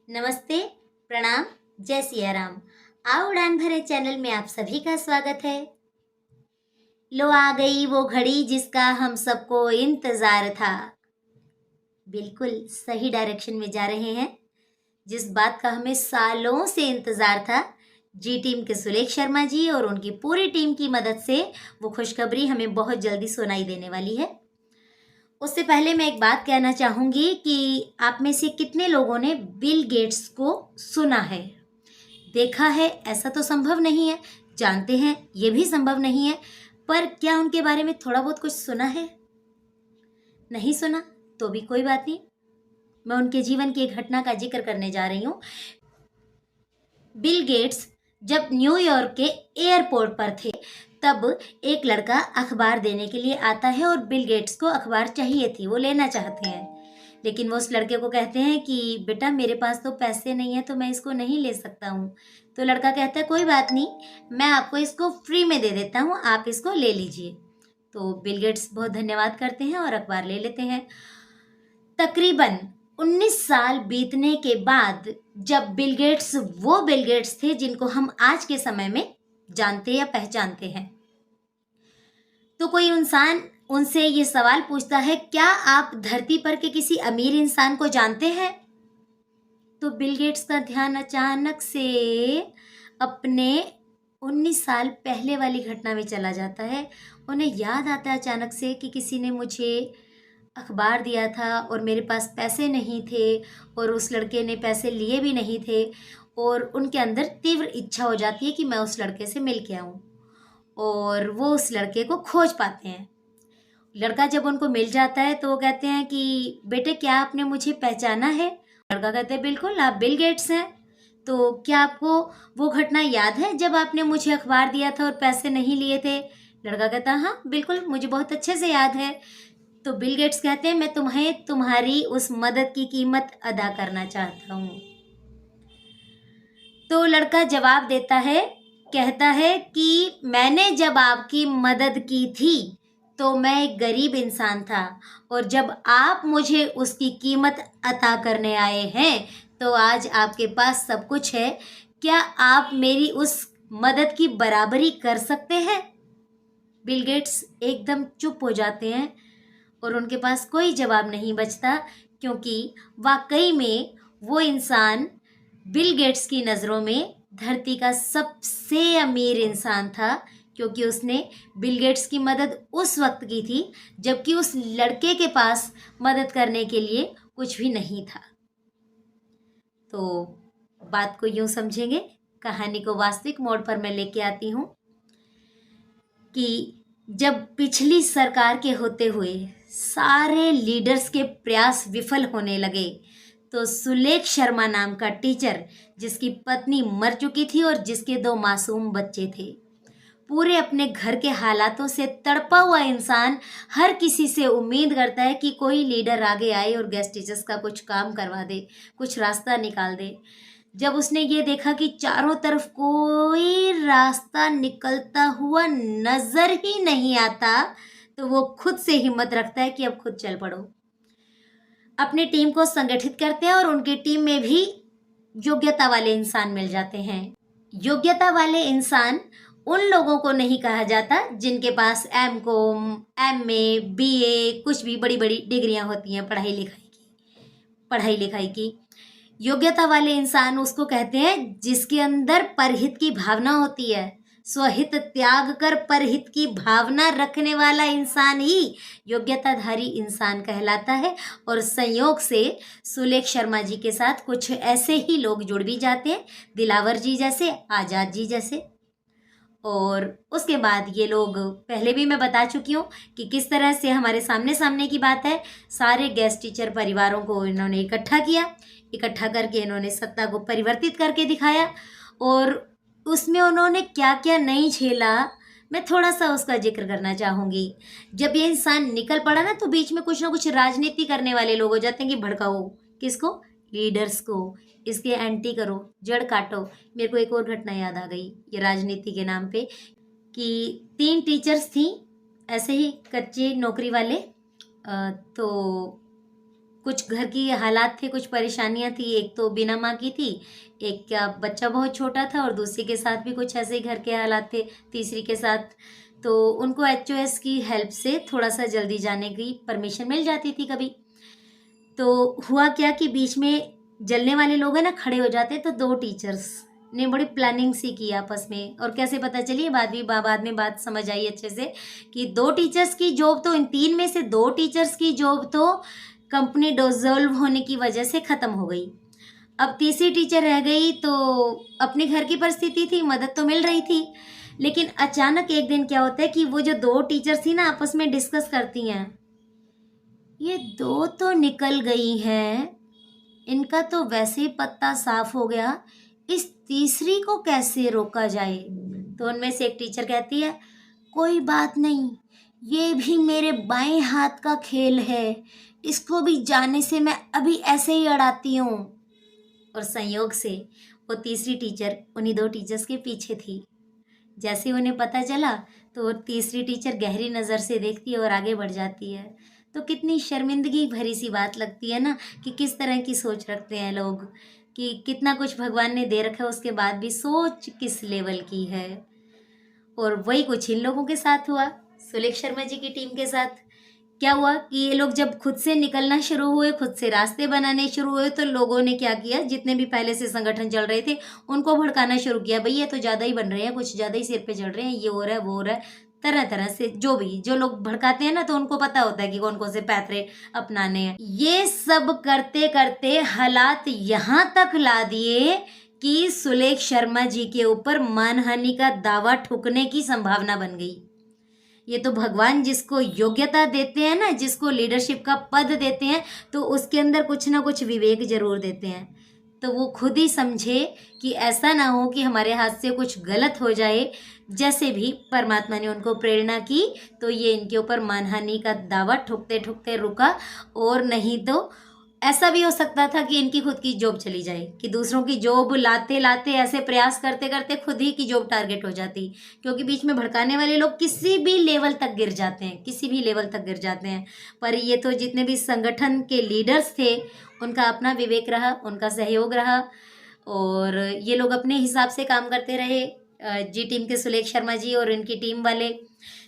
नमस्ते, प्रणाम, जय सिया राम। आओ उड़ान भरे चैनल में आप सभी का स्वागत है। लो आ गई वो घड़ी जिसका हम सबको इंतजार था। बिल्कुल सही डायरेक्शन में जा रहे हैं। जिस बात का हमें सालों से इंतजार था, जी टीम के सुलेख शर्मा जी और उनकी पूरी टीम की मदद से वो खुशखबरी हमें बहुत जल्दी सुनाई देने वाली है। उससे पहले मैं एक बात कहना चाहूँगी कि आप में से कितने लोगों ने बिल गेट्स को सुना है? देखा है ऐसा तो संभव नहीं है, जानते हैं ये भी संभव नहीं है, पर क्या उनके बारे में थोड़ा बहुत कुछ सुना है? नहीं सुना तो भी कोई बात नहीं, मैं उनके जीवन की एक घटना का जिक्र करने जा रही हूँ। बिल गेट्स जब न्यूयॉर्क के एयरपोर्ट पर थे, तब एक लड़का अखबार देने के लिए आता है और बिल गेट्स को अखबार चाहिए थी, वो लेना चाहते हैं। लेकिन वो उस लड़के को कहते हैं कि बेटा मेरे पास तो पैसे नहीं है, तो मैं इसको नहीं ले सकता हूँ। तो लड़का कहता है कोई बात नहीं, मैं आपको इसको फ्री में दे देता हूँ, आप इसको ले लीजिए। तो बिल गेट्स बहुत धन्यवाद करते हैं और अखबार ले लेते हैं। तकरीबन 19 साल बीतने के बाद जब बिल गेट्स वो बिल गेट्स थे जिनको हम आज के समय में जानते या पहचानते हैं, तो कोई इंसान उनसे ये सवाल पूछता है, क्या आप धरती पर के किसी अमीर इंसान को जानते हैं? तो बिल गेट्स का ध्यान अचानक से अपने 19 साल पहले वाली घटना में चला जाता है। उन्हें याद आता है अचानक से कि किसी ने मुझे अखबार दिया था और मेरे पास पैसे नहीं थे और उस लड़के ने पैसे लिए भी नहीं थे, और उनके अंदर तीव्र इच्छा हो जाती है कि मैं उस लड़के से मिल के आऊँ, और वो उस लड़के को खोज पाते हैं। लड़का जब उनको मिल जाता है तो वो कहते हैं कि बेटे क्या आपने मुझे पहचाना है? लड़का कहते हैं बिल्कुल, आप बिल गेट्स हैं। तो क्या आपको वो घटना याद है जब आपने मुझे अखबार दिया था और पैसे नहीं लिए थे? लड़का कहता है हाँ बिल्कुल, मुझे बहुत अच्छे से याद है। तो बिल गेट्स कहते हैं मैं तुम्हें तुम्हारी उस मदद की कीमत अदा करना चाहता हूँ। तो लड़का जवाब देता है, कहता है कि मैंने जब आपकी मदद की थी तो मैं एक गरीब इंसान था, और जब आप मुझे उसकी कीमत अता करने आए हैं तो आज आपके पास सब कुछ है। क्या आप मेरी उस मदद की बराबरी कर सकते हैं? बिल गेट्स एकदम चुप हो जाते हैं और उनके पास कोई जवाब नहीं बचता, क्योंकि वाकई में वो इंसान बिल गेट्स की नज़रों में धरती का सबसे अमीर इंसान था, क्योंकि उसने बिल गेट्स की मदद उस वक्त की थी जबकि उस लड़के के पास मदद करने के लिए कुछ भी नहीं था। तो बात को यूं समझेंगे, कहानी को वास्तविक मोड़ पर मैं लेके आती हूँ कि जब पिछली सरकार के होते हुए सारे लीडर्स के प्रयास विफल होने लगे, तो सुलेख शर्मा नाम का टीचर, जिसकी पत्नी मर चुकी थी और जिसके 2 मासूम बच्चे थे, पूरे अपने घर के हालातों से तड़पा हुआ इंसान हर किसी से उम्मीद करता है कि कोई लीडर आगे आए और गेस्ट टीचर्स का कुछ काम करवा दे, कुछ रास्ता निकाल दे। जब उसने ये देखा कि चारों तरफ कोई रास्ता निकलता हुआ नजर ही नहीं आता, तो वो खुद से हिम्मत रखता है कि अब खुद चल पड़ो। अपनी टीम को संगठित करते हैं और उनकी टीम में भी योग्यता वाले इंसान मिल जाते हैं। योग्यता वाले इंसान उन लोगों को नहीं कहा जाता जिनके पास एम.कॉम, एम.ए, बी.ए, कुछ भी बड़ी बड़ी डिग्रियां होती हैं पढ़ाई लिखाई की। योग्यता वाले इंसान उसको कहते हैं जिसके अंदर परहित की भावना होती है। स्वहित त्याग कर परहित की भावना रखने वाला इंसान ही योग्यताधारी इंसान कहलाता है। और संयोग से सुलेख शर्मा जी के साथ कुछ ऐसे ही लोग जुड़ भी जाते हैं, दिलावर जी जैसे, आज़ाद जी जैसे। और उसके बाद ये लोग, पहले भी मैं बता चुकी हूँ कि किस तरह से हमारे सामने सामने की बात है, सारे गेस्ट टीचर परिवारों को इन्होंने इकट्ठा किया, इकट्ठा करके इन्होंने सत्ता को परिवर्तित करके दिखाया। और उसमें उन्होंने क्या क्या नहीं झेला, मैं थोड़ा सा उसका जिक्र करना चाहूँगी। जब ये इंसान निकल पड़ा ना, तो बीच में कुछ ना कुछ राजनीति करने वाले लोग हो जाते हैं कि भड़काओ किसको, लीडर्स को, इसके एंटी करो, जड़ काटो। मेरे को एक और घटना याद आ गई ये राजनीति के नाम पे, कि 3 टीचर्स थी ऐसे ही कच्ची नौकरी वाले। तो कुछ घर की हालात थे, कुछ परेशानियां थी। एक तो बिना माँ की थी, एक का बच्चा बहुत छोटा था और दूसरी के साथ भी कुछ ऐसे ही घर के हालात थे, तीसरी के साथ। तो उनको एचओएस की हेल्प से थोड़ा सा जल्दी जाने की परमिशन मिल जाती थी कभी। तो हुआ क्या कि बीच में जलने वाले लोग हैं ना खड़े हो जाते, तो दो टीचर्स ने बड़ी प्लानिंग सी की आपस में। और कैसे पता चली, बाद में बात समझ आई अच्छे से कि दो टीचर्स की जॉब तो, इन तीन में से दो टीचर्स की जॉब तो कंपनी डिसॉल्व होने की वजह से ख़त्म हो गई। अब तीसरी टीचर रह गई, तो अपने घर की परिस्थिति थी, मदद तो मिल रही थी। लेकिन अचानक एक दिन क्या होता है कि वो जो दो टीचर्स थी ना आपस में डिस्कस करती हैं, ये दो तो निकल गई हैं, इनका तो वैसे ही पत्ता साफ हो गया, इस तीसरी को कैसे रोका जाए। तो उनमें से एक टीचर कहती है, कोई बात नहीं, ये भी मेरे बाएं हाथ का खेल है, इसको भी जाने से मैं अभी ऐसे ही अड़ाती हूँ। और संयोग से वो तीसरी टीचर उन्हीं दो टीचर्स के पीछे थी। जैसे उन्हें पता चला तो तीसरी टीचर गहरी नज़र से देखती है और आगे बढ़ जाती है। तो कितनी शर्मिंदगी भरी सी बात लगती है ना, कि किस तरह की सोच रखते हैं लोग, कि कितना कुछ भगवान ने दे रखा है उसके बाद भी सोच किस लेवल की है। और वही कुछ इन लोगों के साथ हुआ, सुलेख शर्मा जी की टीम के साथ। क्या हुआ कि ये लोग जब खुद से निकलना शुरू हुए, खुद से रास्ते बनाने शुरू हुए, तो लोगों ने क्या किया, जितने भी पहले से संगठन चल रहे थे उनको भड़काना शुरू किया। भई ये तो ज़्यादा ही बन रहे हैं, कुछ ज़्यादा ही सिर पे चढ़ रहे हैं, ये हो रहा है वो हो रहा है। तरह तरह से जो लोग भड़काते हैं ना, तो उनको पता होता है कि कौन कौन से पैतरे अपनाने हैं। ये सब करते करते हालात यहाँ तक ला दिए कि सुलेख शर्मा जी के ऊपर मानहानि का दावा ठुकने की संभावना बन गई। ये तो भगवान जिसको योग्यता देते हैं ना, जिसको लीडरशिप का पद देते हैं, तो उसके अंदर कुछ ना कुछ विवेक जरूर देते हैं। तो वो खुद ही समझे कि ऐसा ना हो कि हमारे हाथ से कुछ गलत हो जाए। जैसे भी परमात्मा ने उनको प्रेरणा की, तो ये इनके ऊपर मानहानि का दावा ठुकते ठुकते रुका। और नहीं तो ऐसा भी हो सकता था कि इनकी खुद की जॉब चली जाए, कि दूसरों की जॉब लाते लाते ऐसे प्रयास करते करते खुद ही की जॉब टारगेट हो जाती। क्योंकि बीच में भड़काने वाले लोग किसी भी लेवल तक गिर जाते हैं, किसी भी लेवल तक गिर जाते हैं। पर ये तो जितने भी संगठन के लीडर्स थे, उनका अपना विवेक रहा, उनका सहयोग रहा, और ये लोग अपने हिसाब से काम करते रहे। जी टीम के सुलेख शर्मा जी और इनकी टीम वाले,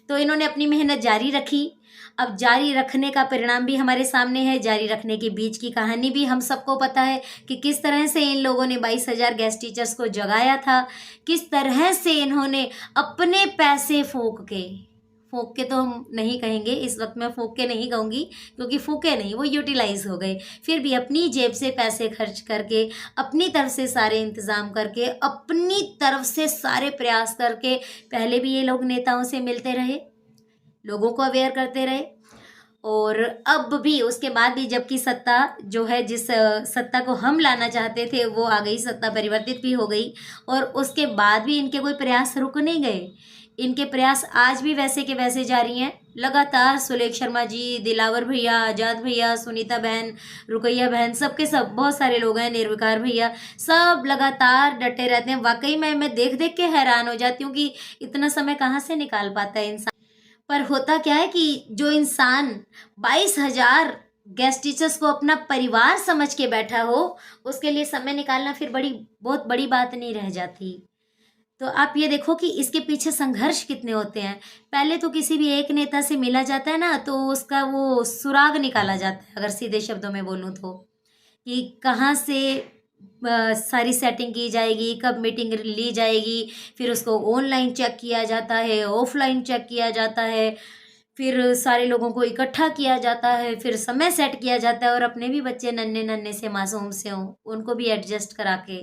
तो इन्होंने अपनी मेहनत जारी रखी। अब जारी रखने का परिणाम भी हमारे सामने है, जारी रखने के बीच की कहानी भी हम सबको पता है कि किस तरह से इन लोगों ने 22,000 गेस्ट टीचर्स को जगाया था, किस तरह से इन्होंने अपने पैसे फूंक के तो हम नहीं कहेंगे इस वक्त, मैं फूंक के नहीं कहूँगी, क्योंकि फूके नहीं, वो यूटिलाइज हो गए। फिर भी अपनी जेब से पैसे खर्च करके, अपनी तरफ से सारे इंतज़ाम करके, अपनी तरफ से सारे प्रयास करके, पहले भी ये लोग नेताओं से मिलते रहे, लोगों को अवेयर करते रहे, और अब भी उसके बाद भी, जबकि सत्ता जो है, जिस सत्ता को हम लाना चाहते थे वो आ गई, सत्ता परिवर्तित भी हो गई, और उसके बाद भी इनके कोई प्रयास रुक नहीं गए। इनके प्रयास आज भी वैसे के वैसे जारी हैं। लगातार सुलेख शर्मा जी, दिलावर भैया, आज़ाद भैया, सुनीता बहन, रुकैया बहन, सबके सब बहुत सारे लोग हैं, निर्विकार भैया, सब लगातार डटे रहते हैं। वाकई में मैं देख देख के हैरान हो जाती हूँ कि इतना समय कहाँ से निकाल पाता है इंसान। पर होता क्या है कि जो इंसान 22,000 गेस्ट टीचर्स को अपना परिवार समझ के बैठा हो, उसके लिए समय निकालना फिर बहुत बड़ी बात नहीं रह जाती। तो आप ये देखो कि इसके पीछे संघर्ष कितने होते हैं। पहले तो किसी भी एक नेता से मिला जाता है ना, तो उसका वो सुराग निकाला जाता है, अगर सीधे शब्दों में बोलूँ तो, कि कहाँ से सारी सेटिंग की जाएगी, कब मीटिंग ली जाएगी, फिर उसको ऑनलाइन चेक किया जाता है, ऑफलाइन चेक किया जाता है, फिर सारे लोगों को इकट्ठा किया जाता है, फिर समय सेट किया जाता है, और अपने भी बच्चे नन्हे नन्हे से मासूम से हों, उनको भी एडजस्ट करा के।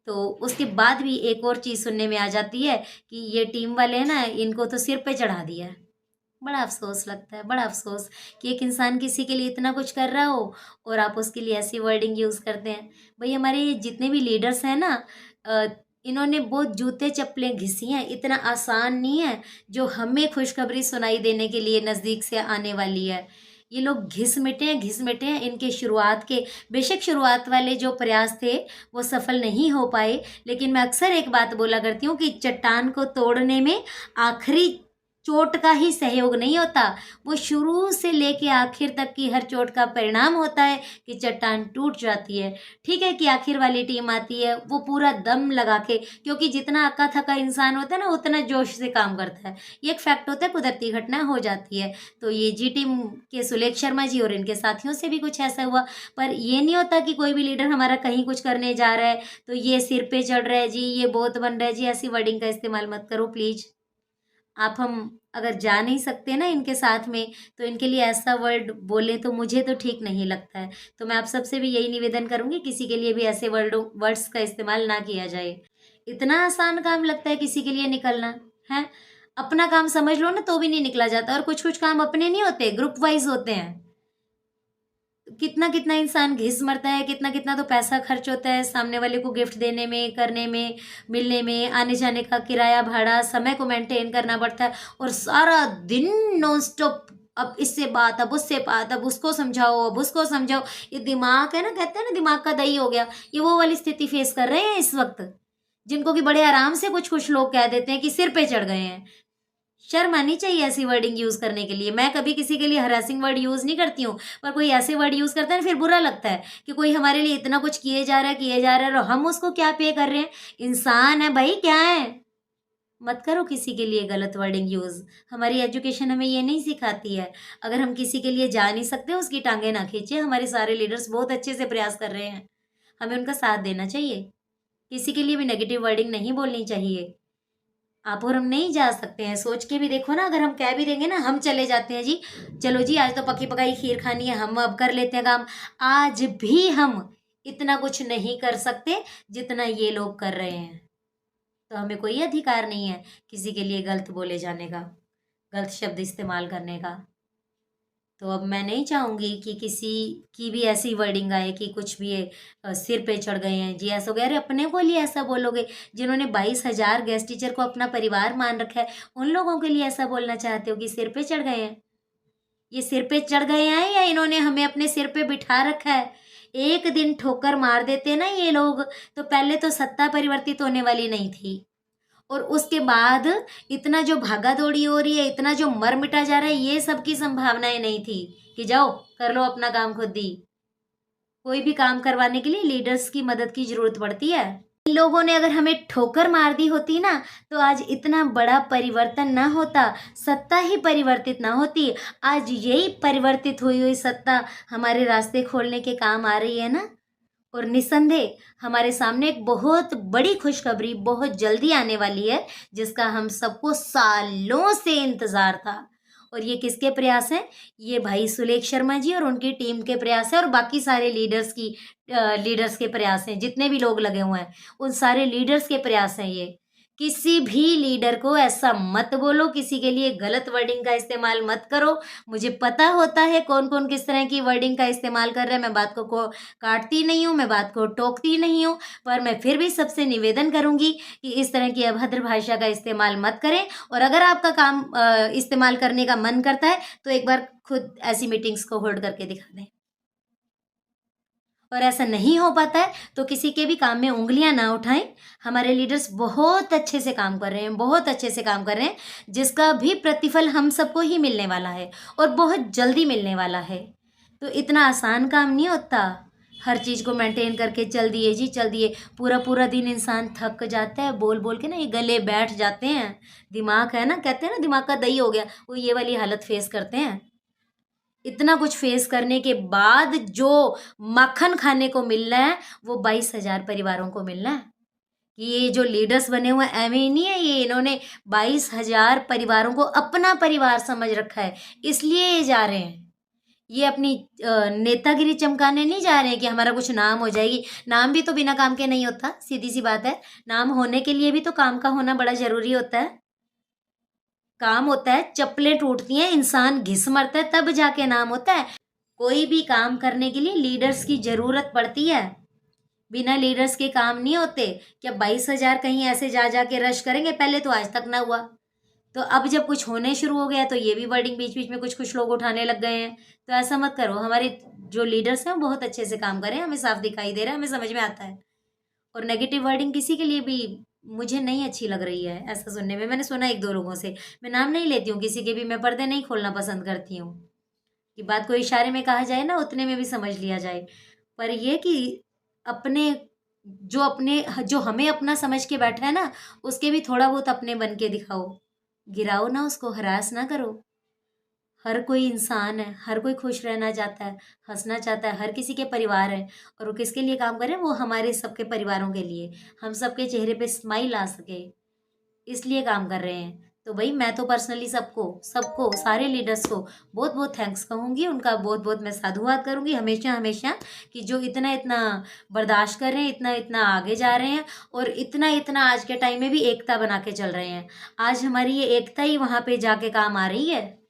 तो उसके बाद भी एक और चीज़ सुनने में आ जाती है कि ये टीम वाले हैं ना, इनको तो सिर पे चढ़ा दिया है। बड़ा अफ़सोस लगता है, बड़ा अफ़सोस कि एक इंसान किसी के लिए इतना कुछ कर रहा हो और आप उसके लिए ऐसी वर्डिंग यूज़ करते हैं। भई हमारे जितने भी लीडर्स हैं ना, अ, इन्होंने बहुत जूते चप्पलें घिसी हैं, इतना आसान नहीं है जो हमें खुशखबरी सुनाई देने के लिए नज़दीक से आने वाली है। ये लोग घिस मिटे हैं इनके शुरुआत के। बेशक शुरुआत वाले जो प्रयास थे वो सफल नहीं हो पाए, लेकिन मैं अक्सर एक बात बोला करती हूँ कि चट्टान को तोड़ने में आखिरी चोट का ही सहयोग नहीं होता, वो शुरू से लेके आखिर तक की हर चोट का परिणाम होता है कि चट्टान टूट जाती है। ठीक है कि आखिर वाली टीम आती है, वो पूरा दम लगा के, क्योंकि जितना अक्का थका इंसान होता है ना उतना जोश से काम करता है। ये एक फैक्ट होता है, कुदरती घटना हो जाती है। तो ये जी टीम के सुलेख शर्मा जी और इनके साथियों से भी कुछ ऐसा हुआ। पर ये नहीं होता कि कोई भी लीडर हमारा कहीं कुछ करने जा रहा है तो ये सिर पे चढ़ रहा है जी, ये बहुत बन रहा है जी, ऐसी वर्डिंग का इस्तेमाल मत करो प्लीज़। आप हम अगर जा नहीं सकते ना इनके साथ में, तो इनके लिए ऐसा वर्ड बोलें तो मुझे तो ठीक नहीं लगता है। तो मैं आप सबसे भी यही निवेदन करूँगी, किसी के लिए भी ऐसे वर्ड्स का इस्तेमाल ना किया जाए। इतना आसान काम लगता है किसी के लिए निकलना, है? अपना काम समझ लो ना तो भी नहीं निकला जाता, और कुछ-कुछ काम अपने नहीं होते, ग्रुप वाइज़ होते हैं। कितना कितना इंसान घिस मरता है, कितना कितना तो पैसा खर्च होता है सामने वाले को गिफ्ट देने में, करने में, मिलने में, आने जाने का किराया भाड़ा, समय को मेंटेन करना पड़ता है, और सारा दिन नॉन स्टॉप अब इससे बात, अब उससे बात, अब उसको समझाओ, अब उसको समझाओ। ये दिमाग है ना, कहते हैं ना दिमाग का दही हो गया, ये वो वाली स्थिति फेस कर रहे हैं इस वक्त, जिनको कि बड़े आराम से कुछ कुछ लोग कह देते हैं कि सिर पे चढ़ गए हैं। शर्म आनी चाहिए ऐसी वर्डिंग यूज़ करने के लिए। मैं कभी किसी के लिए हरासिंग वर्ड यूज़ नहीं करती हूँ, पर कोई ऐसे वर्ड यूज़ करता है ना, फिर बुरा लगता है कि कोई हमारे लिए इतना कुछ किए जा रहा है और हम उसको क्या पे कर रहे हैं। इंसान है भाई, क्या है? मत करो किसी के लिए गलत वर्डिंग यूज़। हमारी एजुकेशन हमें ये नहीं सिखाती है। अगर हम किसी के लिए जा नहीं सकते, उसकी टांगें ना खींचे। हमारे सारे लीडर्स बहुत अच्छे से प्रयास कर रहे हैं, हमें उनका साथ देना चाहिए। किसी के लिए भी नेगेटिव वर्डिंग नहीं बोलनी चाहिए। आप और हम नहीं जा सकते हैं, सोच के भी देखो ना, अगर हम कह भी देंगे ना, हम चले जाते हैं जी, चलो जी आज तो पकी पकाई खीर खानी है, हम अब कर लेते हैं काम। आज भी हम इतना कुछ नहीं कर सकते जितना ये लोग कर रहे हैं। तो हमें कोई अधिकार नहीं है किसी के लिए गलत बोले जाने का, गलत शब्द इस्तेमाल करने का। तो अब मैं नहीं चाहूँगी कि किसी की भी ऐसी वर्डिंग आए कि कुछ भी सिर पे चढ़ गए हैं जी, ऐसा हो गया। अरे अपने को लिए ऐसा बोलोगे? जिन्होंने 22,000 गेस्ट टीचर को अपना परिवार मान रखा है, उन लोगों के लिए ऐसा बोलना चाहते हो कि सिर पे चढ़ गए हैं? ये सिर पे चढ़ गए हैं या इन्होंने हमें अपने सिर पे बिठा रखा है? एक दिन ठोकर मार देते ना ये लोग, तो पहले तो सत्ता परिवर्तित होने वाली नहीं थी, और उसके बाद इतना जो भागा-दौड़ी हो रही है, इतना जो मर-मिटा जा रहा है, ये सब की संभावनाएँ नहीं थी कि जाओ कर लो अपना काम खुद ही। कोई भी काम करवाने के लिए लीडर्स की मदद की ज़रूरत पड़ती है। इन लोगों ने अगर हमें ठोकर मार दी होती ना, तो आज इतना बड़ा परिवर्तन ना होता, सत्ता ही परिवर्तित ना होती। आज यही परिवर्तित हुई हुई सत्ता हमारे रास्ते खोलने के काम आ रही है ना। और निस्संदेह हमारे सामने एक बहुत बड़ी खुशखबरी बहुत जल्दी आने वाली है, जिसका हम सबको सालों से इंतज़ार था। और ये किसके प्रयास हैं? ये भाई सुलेख शर्मा जी और उनकी टीम के प्रयास है, और बाकी सारे लीडर्स के प्रयास हैं, जितने भी लोग लगे हुए हैं, उन सारे लीडर्स के प्रयास हैं ये। किसी भी लीडर को ऐसा मत बोलो, किसी के लिए गलत वर्डिंग का इस्तेमाल मत करो। मुझे पता होता है कौन-कौन किस तरह की वर्डिंग का इस्तेमाल कर रहा है, मैं बात को काटती नहीं हूँ, मैं बात को टोकती नहीं हूँ, पर मैं फिर भी सबसे निवेदन करूँगी कि इस तरह की अभद्र भाषा का इस्तेमाल मत करें। और अगर आपका काम इस्तेमाल करने का मन करता है, तो एक बार खुद ऐसी मीटिंग्स को होल्ड करके दिखा दें। और ऐसा नहीं हो पाता है, तो किसी के भी काम में उँगलियाँ ना उठाएँ। हमारे लीडर्स बहुत अच्छे से काम कर रहे हैं, बहुत अच्छे से काम कर रहे हैं, जिसका भी प्रतिफल हम सबको ही मिलने वाला है, और बहुत जल्दी मिलने वाला है। तो इतना आसान काम नहीं होता, हर चीज़ को मेंटेन करके चल दिए जी, चल दिए। पूरा-पूरा दिन इंसान थक जाता है, बोल-बोल के ना ये गले बैठ जाते हैं। दिमाग है ना, कहते हैं ना दिमाग का दही हो गया, वो ये वाली हालत फेस करते हैं। इतना कुछ फेस करने के बाद जो माखन खाने को मिल रहा है, वो 22,000 परिवारों को मिल रहा है। कि ये जो लीडर्स बने हुए हैं ऐਵੇਂ ही नहीं है, ये इन्होंने 22,000 परिवारों को अपना परिवार समझ रखा है, इसलिए ये जा रहे हैं। ये अपनी नेतागिरी चमकाने नहीं जा रहे हैं कि हमारा कुछ नाम हो जाएगी। नाम भी तो बिना काम के नहीं होता, सीधी-सी बात है। नाम होने के लिए भी तो काम का होना बड़ा ज़रूरी होता है। काम होता है, चप्पलें टूटती हैं, इंसान घिस मरता है, तब जाके नाम होता है। कोई भी काम करने के लिए लीडर्स की ज़रूरत पड़ती है। बिना लीडर्स के काम नहीं होते। क्या 22,000 कहीं ऐसे जा जा के रश करेंगे? पहले तो आज तक ना हुआ। तो अब जब कुछ होने शुरू हो गया, तो ये भी वर्डिंग बीच-बीच में कुछ-कुछ लोग उठाने लग गए हैं। तो ऐसा मत करो। हमारे जो लीडर्स हैं, वो बहुत अच्छे से काम कर रहे हैं, हमें साफ दिखाई दे रहा है, हमें समझ में आता है। और नेगेटिव वर्डिंग किसी के लिए भी मुझे नहीं अच्छी लग रही है ऐसा सुनने में। मैंने सुना 1-2 लोगों से, मैं नाम नहीं लेती हूँ किसी के भी, मैं पर्दे नहीं खोलना पसंद करती हूँ, कि बात को इशारे में कहा जाए ना, उतने में भी समझ लिया जाए। पर ये कि अपने जो हमें अपना समझ के बैठा है ना, उसके भी थोड़ा बहुत अपने बन के दिखाओ। गिराओ ना उसको, हरास ना करो। हर कोई इंसान है, हर कोई खुश रहना चाहता है, हँसना चाहता है, हर किसी के परिवार है, और वो किसके लिए काम कर रहे हैं? वो हमारे सबके परिवारों के लिए, हम सबके चेहरे पे स्माइल आ सके, इसलिए काम कर रहे हैं। तो भई मैं तो पर्सनली सबको सबको सारे लीडर्स को बहुत-बहुत थैंक्स कहूँगी, उनका बहुत-बहुत मैं साधुवाद करूँगी हमेशा-हमेशा, कि जो इतना-इतना बर्दाश्त कर रहे हैं, इतना-इतना आगे जा रहे हैं, और इतना-इतना आज के टाइम में भी एकता बना के चल रहे हैं। आज हमारी ये एकता ही वहाँ पे जाके काम आ रही है।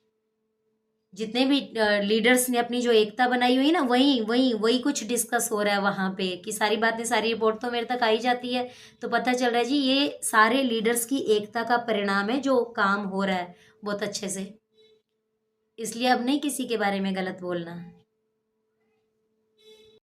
जितने भी लीडर्स ने अपनी जो एकता बनाई हुई है ना, वही कुछ डिस्कस हो रहा है वहाँ पे, कि सारी बातें, सारी रिपोर्ट तो मेरे तक आई जाती है, तो पता चल रहा है जी ये सारे लीडर्स की एकता का परिणाम है, जो काम हो रहा है बहुत अच्छे से। इसलिए अब नहीं किसी के बारे में गलत बोलना।